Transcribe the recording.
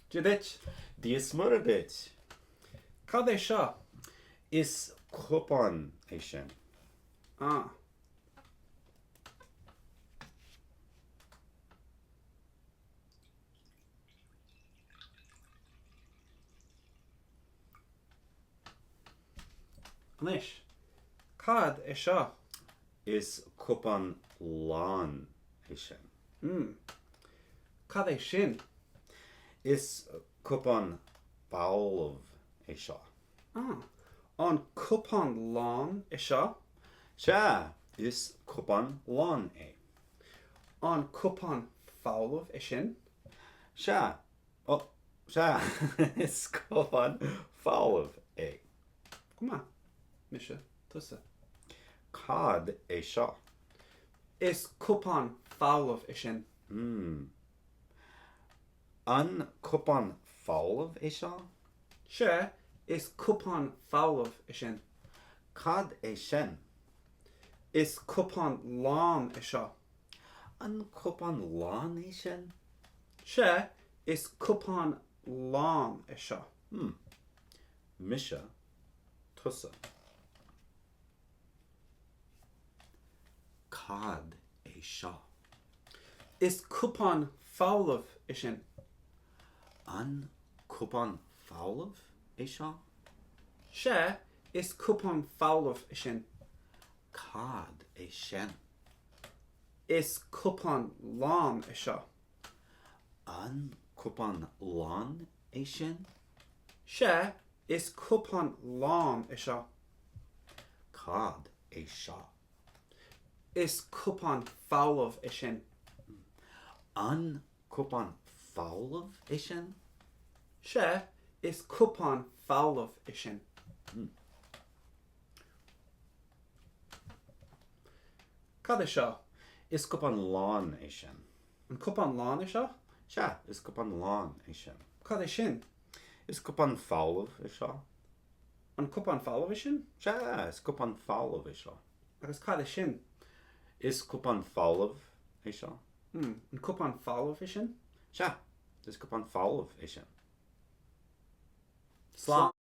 Judith, Díos muradit. cad é seo? Is cupán é sin. Ah. Anis, cad é seo? Is cupán lán é sin. Cad é sin? Is cupán bálamh é seo. Ah. An cupán lán é seo? Se is cupán lán é. An cupán fálamh é sin? Se se is cupán fálamh é. Cuma, Misha, tusa. Cad é seo. Is cupán fálamh é sin? An cupán fálamh é seo. Se is cupán fálamh é sin? Cad é sin. Is cupán lán é seo? An cupán lán é sin. Se is cupán lán é seo? Misha tusa. Cad é seo. Is cupán fálamh é sin? An cupán fálamh é seo. Se is cupán fálamh é sin? Cad é sin. Is cupán lán é seo? An cupán lán é sin. Se is cupán lán é seo? Cad é seo. Is cupán fálamh é sin? An cupán fálamh é sin. Se is cupán fálamh é sin? Cad é seo? Is cupán lán é sin. An cupán lán é seo? Se is cupán lán é sin. Cad é sin? Is cupán fálamh é seo. An cupán fálamh é sin? Se is cupán fálamh é seo. Agus cad é sin? Is cupán fálamh é seo. An cupán fálamh é sin? Se is cupán fálamh é sin. Slán.